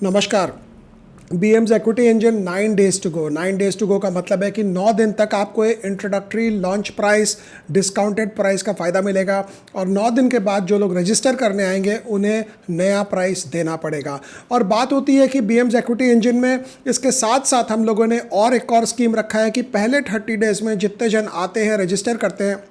नमस्कार। BMS equity engine 9 days to go. 9 days to go का मतलब है कि 9 दिन तक आपको introductory launch price, discounted price का फ़ायदा मिलेगा और 9 दिन के बाद जो लोग रजिस्टर करने आएंगे उन्हें नया प्राइस देना पड़ेगा। और बात होती है कि बीएम्स इक्विटी इंजन में इसके साथ साथ हम लोगों ने और एक और स्कीम रखा है कि पहले 30 डेज़ में जितने जन आते हैं, रजिस्टर करते हैं,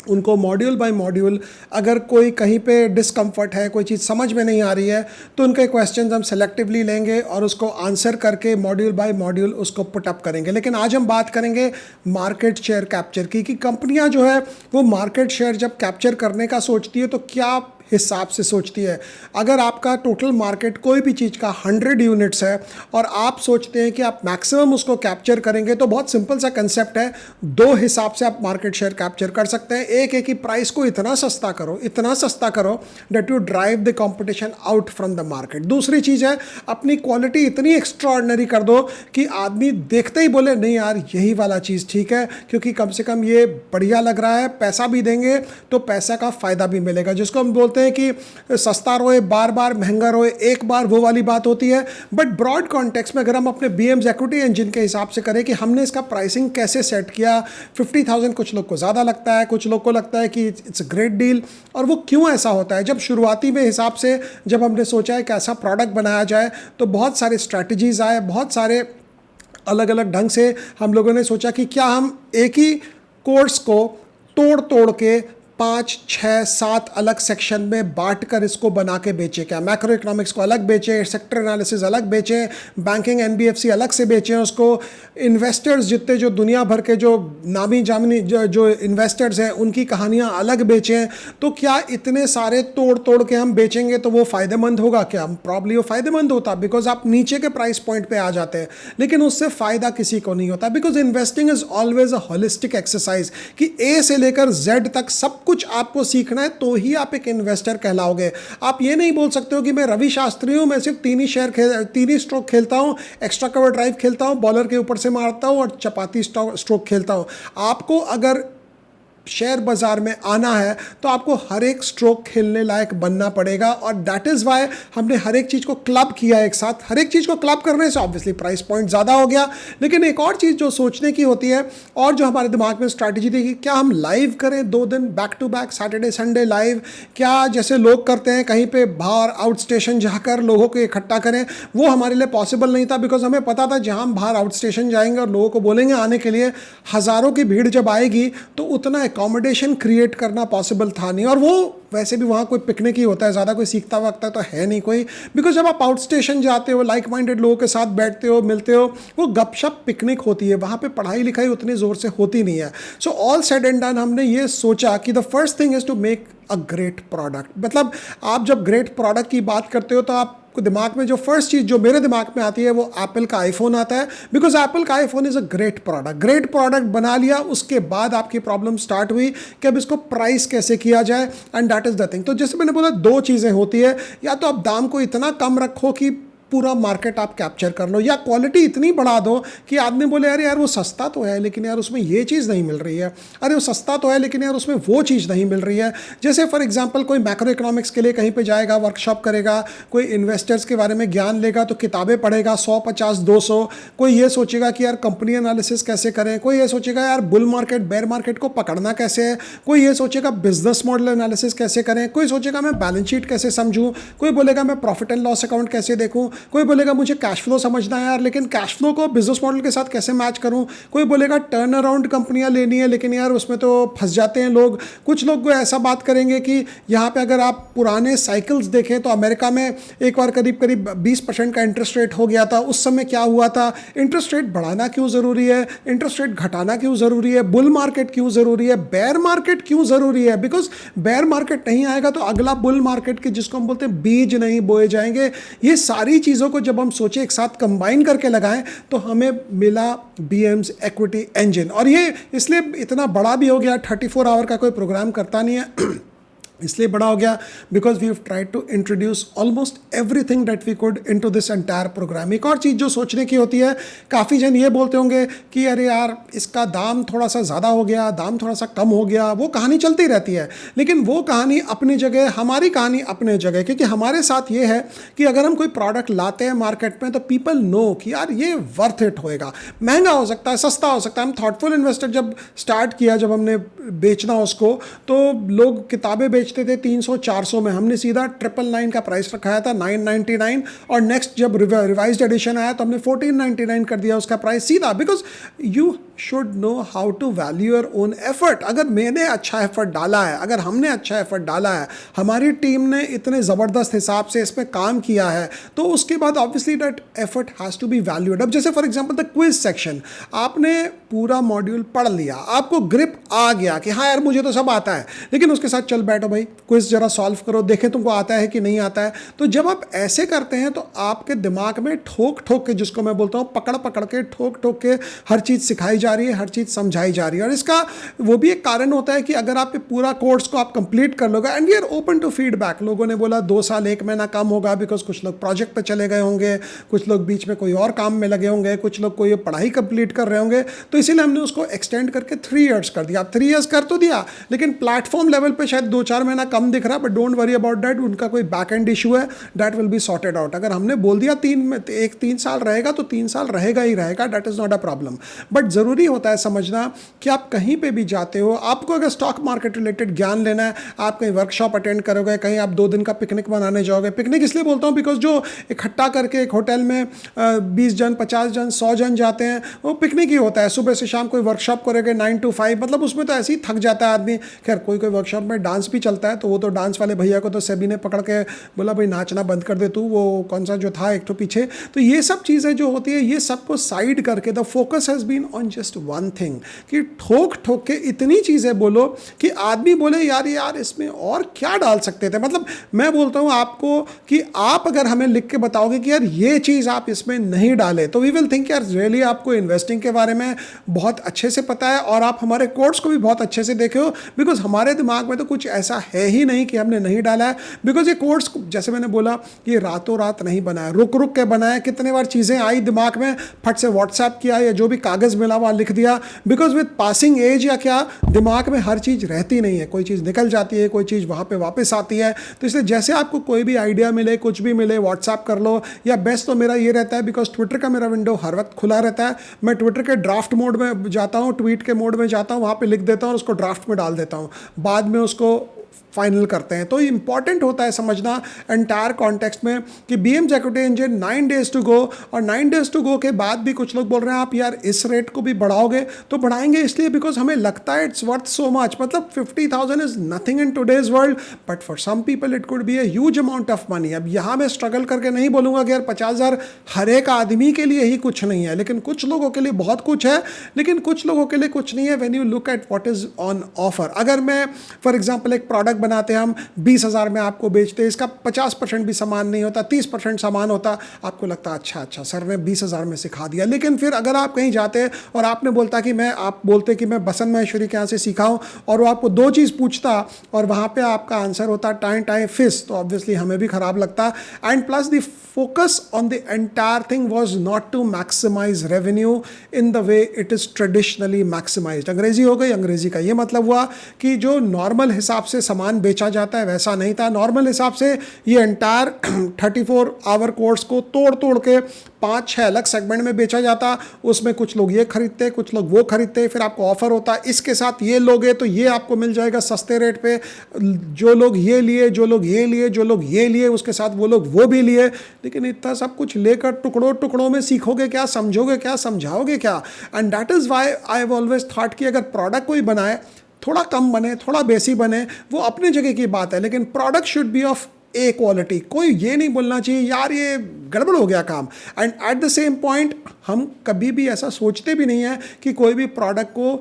उनको मॉड्यूल बाय मॉड्यूल अगर कोई कहीं पे डिस्कम्फर्ट है, कोई चीज़ समझ में नहीं आ रही है, तो उनके क्वेश्चंस हम सेलेक्टिवली लेंगे और उसको आंसर करके मॉड्यूल बाय मॉड्यूल उसको पुट अप करेंगे। लेकिन आज हम बात करेंगे मार्केट शेयर कैप्चर की, कि कंपनियां जो है वो मार्केट शेयर जब कैप्चर करने का सोचती है तो क्या हिसाब से सोचती है। अगर आपका टोटल मार्केट कोई भी चीज़ का 100 यूनिट्स है और आप सोचते हैं कि आप मैक्सिमम उसको कैप्चर करेंगे, तो बहुत सिंपल सा कंसेप्ट है। दो हिसाब से आप मार्केट शेयर कैप्चर कर सकते हैं। एक है कि प्राइस को इतना सस्ता करो that you drive the competition out from the market. दूसरी चीज़ है अपनी क्वालिटी इतनी एक्स्ट्राऑर्डिनरी कर दो कि आदमी देखते ही बोले नहीं यार यही वाला चीज़ ठीक है, क्योंकि कम से कम ये बढ़िया लग रहा है, पैसा भी देंगे तो पैसा का फ़ायदा भी मिलेगा। जिसको हम बोलते हैं कि सस्ता रोए बार बार, महंगा रोए एक बार, वो वाली बात होती है। बट ब्रॉड कॉन्टेक्स्ट में अगर हम अपने बीएम्स इक्विटी इंजन के हिसाब से करें कि हमने इसका प्राइसिंग कैसे सेट किया, 50,000 कुछ लोग को ज़्यादा लगता है, कुछ लोग को लगता है कि इट्स अ ग्रेट डील। और वो क्यों ऐसा होता है? जब शुरुआती में हिसाब से जब हमने सोचा है कि ऐसा प्रोडक्ट बनाया जाए तो बहुत सारे स्ट्रैटेजीज आए, बहुत सारे अलग अलग ढंग से हम लोगों ने सोचा कि क्या हम एक ही कोर्स को तोड़ तोड़ के 5, 6, 7 अलग सेक्शन में बांट कर इसको बना के बेचे। क्या मैक्रो इकोनॉमिक्स को अलग बेचे, सेक्टर एनालिसिस अलग बेचे, बैंकिंग एनबीएफसी अलग से बेचे उसको, इन्वेस्टर्स जितने जो दुनिया भर के जो नामी जामी जो इन्वेस्टर्स हैं उनकी कहानियां अलग बेचें। तो क्या इतने सारे तोड़ तोड़ के हम बेचेंगे तो वो फ़ायदेमंद होगा? क्या प्रॉब्ली वो फ़ायदेमंद होता, बिकॉज आप नीचे के प्राइस पॉइंट पे आ जाते हैं, लेकिन उससे फ़ायदा किसी को नहीं होता। Because investing is always a holistic exercise कि ए से लेकर जेड तक सब कुछ आपको सीखना है तो ही आप एक इन्वेस्टर कहलाओगे। आप ये नहीं बोल सकते हो कि मैं रवि शास्त्री हूं, मैं सिर्फ 3 ही स्ट्रोक खेलता हूं, एक्स्ट्रा कवर ड्राइव खेलता हूं, बॉलर के ऊपर से मारता हूं और चपाती स्ट्रोक खेलता हूं। आपको अगर शेयर बाजार में आना है तो आपको हर एक स्ट्रोक खेलने लायक बनना पड़ेगा। और दैट इज़ वाई हमने हर एक चीज़ को क्लब किया एक साथ। हर एक चीज़ को क्लब करने से ऑब्वियसली प्राइस पॉइंट ज़्यादा हो गया, लेकिन एक और चीज़ जो सोचने की होती है और जो हमारे दिमाग में स्ट्रैटेजी थी कि क्या हम लाइव करें 2 दिन back to back, Saturday Sunday live, क्या जैसे लोग करते हैं कहीं पे बाहर आउट स्टेशन जाकर लोगों को इकट्ठा करें। वो हमारे लिए पॉसिबल नहीं था, बिकॉज हमें पता था जहाँ हम बाहर आउट स्टेशन जाएंगे और लोगों को बोलेंगे आने के लिए, हज़ारों की भीड़ जब आएगी तो उतना अकोमोडेशन क्रिएट करना पॉसिबल था नहीं। और वो वैसे भी वहाँ कोई पिकनिक ही होता है, ज़्यादा कोई सीखता वक्ता तो है नहीं कोई, बिकॉज जब आप आउट स्टेशन जाते हो, लाइक माइंडेड लोगों के साथ बैठते हो, मिलते हो, वो गपशप पिकनिक होती है, वहाँ पे पढ़ाई लिखाई उतनी ज़ोर से होती नहीं है। So all said and done हमने ये सोचा कि the first thing is to make a great product. मतलब आप जब ग्रेट प्रोडक्ट की बात करते हो तो आप दिमाग में जो फर्स्ट चीज़ जो मेरे दिमाग में आती है वो एप्पल का आईफोन आता है, बिकॉज एप्पल का iPhone is a great product. Great product बना लिया, उसके बाद आपकी प्रॉब्लम स्टार्ट हुई कि अब इसको प्राइस कैसे किया जाए, and that is the thing. तो जैसे मैंने बोला 2 चीज़ें होती है, या तो आप दाम को इतना कम रखो कि पूरा मार्केट आप कैप्चर कर लो, या क्वालिटी इतनी बढ़ा दो कि आदमी बोले अरे यार वो सस्ता तो है लेकिन यार उसमें ये चीज़ नहीं मिल रही है, अरे वो सस्ता तो है लेकिन यार उसमें वो चीज़ नहीं मिल रही है। जैसे फॉर एग्जांपल कोई मैक्रो इकोनॉमिक्स के लिए कहीं पे जाएगा, वर्कशॉप करेगा, कोई इन्वेस्टर्स के बारे में ज्ञान लेगा तो किताबें पढ़ेगा 100, 50, 200। कोई ये सोचेगा कि यार कंपनी एनालिसिस कैसे करें, कोई ये सोचेगा यार बुल मार्केट बेयर मार्केट को पकड़ना कैसे है, कोई ये सोचेगा बिजनेस मॉडल एनालिसिस कैसे करें, कोई सोचेगा मैं बैलेंस शीट कैसे समझूँ, कोई बोलेगा मैं प्रॉफिट एंड लॉस अकाउंट कैसे देखूँ, कोई बोलेगा मुझे कैश फ्लो समझना है यार लेकिन कैश फ्लो को बिजनेस मॉडल के साथ कैसे मैच करूं, कोई बोलेगा टर्न अराउंड कंपनियां लेनी है लेकिन यार उसमें तो फंस जाते हैं लोग। कुछ लोग ऐसा बात करेंगे कि यहाँ पे अगर आप पुराने साइकिल्स देखें तो अमेरिका में एक बार करीब करीब 20% का इंटरेस्ट रेट हो गया था। उस समय क्या हुआ था, इंटरेस्ट रेट बढ़ाना क्यों ज़रूरी है, इंटरेस्ट रेट घटाना क्यों ज़रूरी है, बुल मार्केट क्यों ज़रूरी है, बेयर मार्केट क्यों ज़रूरी है, बिकॉज बेयर मार्केट नहीं आएगा तो अगला बुल मार्केट के जिसको हम बोलते हैं बीज नहीं बोए जाएंगे। ये सारी चीज़ों को जब हम सोचें एक साथ कंबाइन करके लगाएं तो हमें मिला बीएम्स इक्विटी इंजन। और ये इसलिए इतना बड़ा भी हो गया, 34 आवर का कोई प्रोग्राम करता नहीं है इसलिए बड़ा हो गया because we have tried to introduce almost everything that we could into this entire program. एक और चीज़ जो सोचने की होती है, काफ़ी जन ये बोलते होंगे कि अरे यार इसका दाम थोड़ा सा ज़्यादा हो गया, दाम थोड़ा सा कम हो गया, वो कहानी चलती रहती है। लेकिन वो कहानी अपनी जगह, हमारी कहानी अपने जगह, क्योंकि हमारे साथ ये है कि अगर हम कोई प्रोडक्ट लाते हैं मार्केट में तो पीपल नो कि यार ये वर्थ इट होएगा। महंगा हो सकता है, सस्ता हो सकता है। हम थॉटफुल इन्वेस्टर जब स्टार्ट किया, जब हमने बेचना उसको, तो लोग किताबें बेचते थे 300-400 में, हमने सीधा 999 का प्राइस रखाया था, 999। और नेक्स्ट जब रिवाइज्ड एडिशन आया तो हमने 1499 कर दिया उसका प्राइस सीधा। Because you should know how to value your own effort. अगर मैंने अच्छा एफर्ट डाला है, अगर हमने अच्छा एफर्ट डाला है, हमारी टीम ने इतने ज़बरदस्त हिसाब से इस पर काम किया है, तो उसके बाद obviously that effort has to be valued. अब जैसे for example the quiz section, आपने पूरा मॉड्यूल पढ़ लिया, आपको ग्रिप आ गया कि हाँ यार मुझे तो सब आता है, लेकिन उसके साथ चल बैठो भाई, क्विज जरा सॉल्व करो, देखें तुमको आता है कि नहीं आता है। तो जब आप ऐसे करते हैं तो आपके दिमाग में ठोक ठोक के, जिसको मैं बोलता हूँ पकड़ पकड़ के, ठोक ठोक के हर चीज़ सिखाई जा रही है, हर चीज़ समझाई जा रही है। और इसका वो भी एक कारण होता है कि अगर आप पूरा कोर्स को आप कंप्लीट कर लोगे, and we are open to feedback. लोगों ने बोला 2 साल 1 महीना कम होगा, बिकॉज कुछ लोग प्रोजेक्ट पे चले गए होंगे, कुछ लोग बीच में कोई और काम में लगे होंगे, कुछ लोग कोई पढ़ाई कंप्लीट कर रहे होंगे, तो इसीलिए हमने उसको एक्सटेंड करके 3 ईयर्स कर दिया। आप 3 ईयर्स कर तो दिया, लेकिन प्लेटफॉर्म लेवल पे शायद 2-4 महीना कम दिख रहा है, but don't worry about that. उनका कोई बैक एंड इशू है, that will be sorted out. अगर हमने बोल दिया 3 साल रहेगा तो 3 साल रहेगा ही रहेगा, that is not a problem. But ज़रूरी होता है समझना कि आप कहीं पे भी जाते हो, आपको अगर स्टॉक मार्केट रिलेटेड ज्ञान लेना है, आप कहीं वर्कशॉप अटेंड करोगे, कहीं आप 2 दिन का पिकनिक मनाने जाओगे। पिकनिक इसलिए बोलता हूँ बिकॉज जो इकट्ठा करके एक होटल में 20 जन, 50 जन, 100 जन जाते हैं, वो पिकनिक ही होता है। सुबह से शाम कोई वर्कशॉप करोगे 9 to 5, मतलब उसमें तो ऐसे ही थक जाता है आदमी। खैर कोई कोई वर्कशॉप में डांस भी चलता है, तो वो तो डांस वाले भैया को तो सेबी ने पकड़ के बोला भाई नाचना बंद कर दे तू, वो कौन सा जो था एक तो पीछे। तो ये सब चीज़ें जो होती है, ये सबको साइड करके the focus has been on just one thing, कि ठोक ठोक के इतनी चीज़ें बोलो कि आदमी बोले यार इसमें और क्या डाल सकते थे। मतलब मैं बोलता हूँ आपको कि आप अगर हमें लिख के बताओगे कि यार ये चीज़ आप इसमें नहीं डाले, तो वी विल थिंक यार रियली आपको इन्वेस्टिंग के बारे में बहुत अच्छे से पता है, और आप हमारे कोर्स को भी बहुत अच्छे से देखे हो। बिकॉज हमारे दिमाग में तो कुछ ऐसा है ही नहीं कि हमने नहीं डाला है। बिकॉज ये कोर्स, जैसे मैंने बोला, ये रातों रात नहीं बनाया, रुक रुक के बनाया। कितने बार चीज़ें आई दिमाग में, फट से व्हाट्सएप किया या जो भी कागज़ मिला वहाँ लिख दिया। बिकॉज विद पासिंग एज या क्या, दिमाग में हर चीज़ रहती नहीं है, कोई चीज़ निकल जाती है, कोई चीज़ वहाँ पे वापस आती है। तो इसलिए जैसे आपको कोई भी आइडिया मिले, कुछ भी मिले, व्हाट्सएप कर लो। या बेस्ट तो मेरा ये रहता है, बिकॉज ट्विटर का मेरा विंडो हर वक्त खुला रहता है, मैं ट्विटर के ड्राफ्ट मोड में जाता हूँ, ट्वीट के मोड में जाता हूँ, वहाँ पे लिख देता हूँ और उसको ड्राफ्ट में डाल देता हूँ, बाद में उसको फाइनल करते हैं। तो इंपॉर्टेंट होता है समझना एंटायर कॉन्टेक्स्ट में कि BM's equity engine 9 days to go, और 9 days टू गो के बाद भी कुछ लोग बोल रहे हैं आप यार इस रेट को भी बढ़ाओगे, तो बढ़ाएंगे इसलिए बिकॉज हमें लगता है इट्स वर्थ सो मच। मतलब 50,000 is nothing in today's world, but for some people it could be a huge amount of money. अब यहाँ मैं स्ट्रगल करके नहीं बोलूँगा कि यार 50,000 हर एक आदमी के लिए ही कुछ नहीं है, लेकिन कुछ लोगों के लिए बहुत कुछ है, लेकिन कुछ लोगों के लिए कुछ नहीं है। When you look at what is on offer, अगर मैं फॉर एग्जांपल एक प्रोडक्ट बनाते हैं हम, 20,000 में आपको बेचते हैं, इसका 50% भी सामान नहीं होता, 30% सामान होता, आपको लगता अच्छा सर ने 20,000 में सिखा दिया। लेकिन फिर अगर आप कहीं जाते और आपने बोलता कि आप बोलते कि मैं बसंत महेश्वरी के यहाँ से सीखा हूँ, और वो आपको 2 चीज़ पूछता और वहाँ पे आपका आंसर होता टाइम फिश, तो ऑब्वियसली हमें भी खराब लगता। And plus the focus on the entire thing was not to maximize revenue in the way it is traditionally maximized। अंग्रेजी हो गई, अंग्रेजी का ये मतलब हुआ कि जो नॉर्मल हिसाब से सामान बेचा जाता है वैसा नहीं था। नॉर्मल हिसाब से ये एंटायर 34 आवर कोर्स को तोड़ तोड़ के 5-6 अलग सेगमेंट में बेचा जाता। उसमें कुछ लोग ये खरीदते, कुछ लोग वो खरीदते, फिर आपको ऑफर होता इसके साथ ये लोगे तो ये आपको मिल जाएगा सस्ते रेट पे, जो लोग ये लिए, जो लोग ये लिए, जो लोग ये लिए, उसके साथ वो लोग वो भी लिए। लेकिन इतना सब कुछ लेकर टुकड़ों टुकड़ों में सीखोगे क्या, समझोगे क्या, समझाओगे क्या? And that is Y I have always thought कि अगर प्रोडक्ट कोई बनाए, थोड़ा कम बने, थोड़ा बेसी बने, वो अपने जगह की बात है, लेकिन product should be of A quality. कोई ये नहीं बोलना चाहिए यार ये गड़बड़ हो गया काम। And at the same point हम कभी भी ऐसा सोचते भी नहीं है कि कोई भी प्रोडक्ट को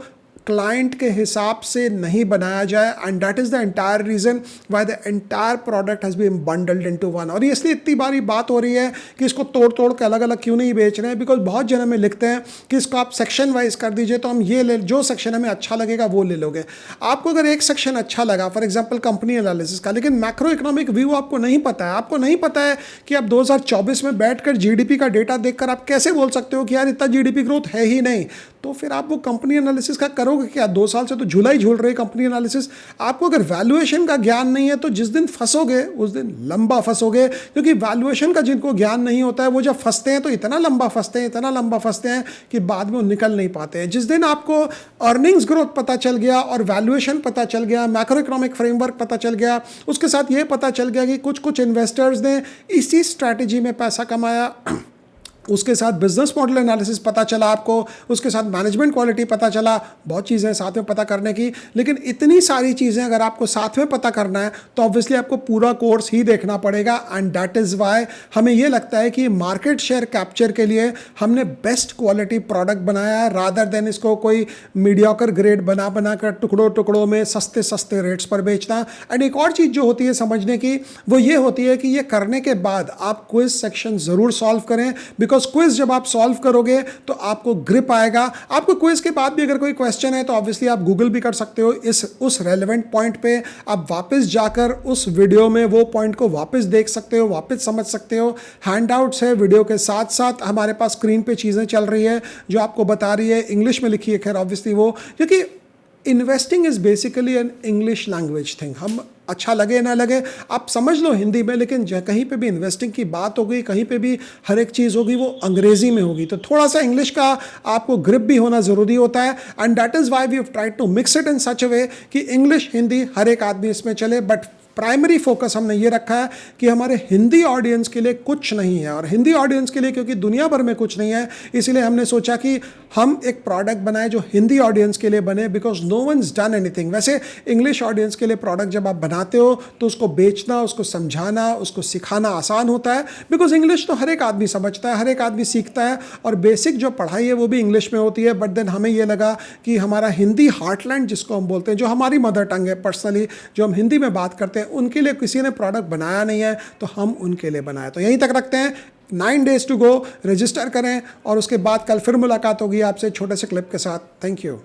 क्लाइंट के हिसाब से नहीं बनाया जाए, and that is the entire reason why the entire product has been bundled into one. और ये इसलिए इतनी बारी बात हो रही है कि इसको तोड़ तोड़ के अलग अलग क्यों नहीं बेच रहे हैं, बिकॉज बहुत जन हमें लिखते हैं कि इसको आप सेक्शन वाइज कर दीजिए तो हम ये ले, जो सेक्शन हमें अच्छा लगेगा वो ले लोगे। आपको अगर एक सेक्शन अच्छा लगा, फॉर एग्जाम्पल कंपनी एनालिसिस का, लेकिन मैक्रो इकोनॉमिक व्यू आपको नहीं पता है, आपको नहीं पता है कि आप 2024 में बैठकर जीडीपी का डेटा देखकर आप कैसे बोल सकते हो कि यार इतना जीडीपी ग्रोथ है ही नहीं, तो फिर आप वो कंपनी एनालिसिस का करोगे क्या? 2 साल से तो झूला ही झूल रही कंपनी एनालिसिस। आपको अगर वैल्यूएशन का ज्ञान नहीं है तो जिस दिन फंसोगे उस दिन लंबा फंसोगे, क्योंकि वैल्यूएशन का जिनको ज्ञान नहीं होता है वो जब फंसते हैं तो इतना लंबा फंसते हैं, इतना लंबा फंसते हैं कि बाद में वो निकल नहीं पाते हैं। जिस दिन आपको अर्निंग्स ग्रोथ पता चल गया और वैल्यूएशन पता चल गया, मैक्रो इकोनॉमिक फ्रेमवर्क पता चल गया, उसके साथ ये पता चल गया कि कुछ कुछ इन्वेस्टर्स ने इसी स्ट्रैटेजी में पैसा कमाया, उसके साथ बिजनेस मॉडल एनालिसिस पता चला आपको, उसके साथ मैनेजमेंट क्वालिटी पता चला, बहुत चीज़ें हैं साथ में पता करने की। लेकिन इतनी सारी चीज़ें अगर आपको साथ में पता करना है तो ऑब्वियसली आपको पूरा कोर्स ही देखना पड़ेगा, एंड दैट इज़ वाई हमें ये लगता है कि मार्केट शेयर कैप्चर के लिए हमने बेस्ट क्वालिटी प्रोडक्ट बनाया है, रादर देन इसको कोई मीडियोकर ग्रेड बना कर टुकड़ों टुकड़ों में सस्ते सस्ते रेट्स पर बेचना। एंड एक और चीज़ जो होती है समझने की, वो ये होती है कि ये करने के बाद आप क्विज सेक्शन ज़रूर सॉल्व करें, बिकॉज क्विज जब आप सॉल्व करोगे तो आपको ग्रिप आएगा। आपको क्विज के बाद भी अगर कोई क्वेश्चन है तो ऑब्वियसली आप गूगल भी कर सकते हो, उस रेलेवेंट पॉइंट पे आप वापस जाकर उस वीडियो में वो पॉइंट को वापस देख सकते हो, वापस समझ सकते हो। हैंडआउट्स है वीडियो के साथ साथ, हमारे पास स्क्रीन पे चीज़ें चल रही है जो आपको बता रही है, इंग्लिश में लिखी है खैर ऑब्वियसली वो, क्योंकि investing is basically an English language thing. हम अच्छा लगे ना लगे आप समझ लो हिंदी में, लेकिन कहीं पे भी इन्वेस्टिंग की बात होगी, कहीं पे भी हर एक चीज़ होगी वो अंग्रेजी में होगी, तो थोड़ा सा इंग्लिश का आपको ग्रिप भी होना ज़रूरी होता है। And that is why we have tried to mix it in such a way कि इंग्लिश हिंदी हर एक आदमी इसमें चले, बट प्राइमरी फोकस हमने ये रखा है कि हमारे हिंदी ऑडियंस के लिए कुछ नहीं है, और हिंदी ऑडियंस के लिए क्योंकि दुनिया भर में कुछ नहीं है, इसलिए हमने सोचा कि हम एक प्रोडक्ट बनाए जो हिंदी ऑडियंस के लिए बने, because no one is done anything. वैसे इंग्लिश ऑडियंस के लिए प्रोडक्ट जब आप बनाते हो तो उसको बेचना, उसको समझाना, उसको सिखाना आसान होता है, बिकॉज इंग्लिश तो हर एक आदमी समझता है, हर एक आदमी सीखता है, और बेसिक जो पढ़ाई है वो भी इंग्लिश में होती है। बट देन हमें ये लगा कि हमारा हिंदी हार्टलैंड जिसको हम बोलते हैं, जो हमारी मदर टंग है, पर्सनली जो हम हिंदी में बात करते हैं, उनके लिए किसी ने प्रोडक्ट बनाया नहीं है तो हम उनके लिए बनाए। तो यहीं तक रखते हैं, 9 days टू गो, रजिस्टर करें और उसके बाद कल फिर मुलाकात होगी आपसे छोटे से क्लिप के साथ। Thank you.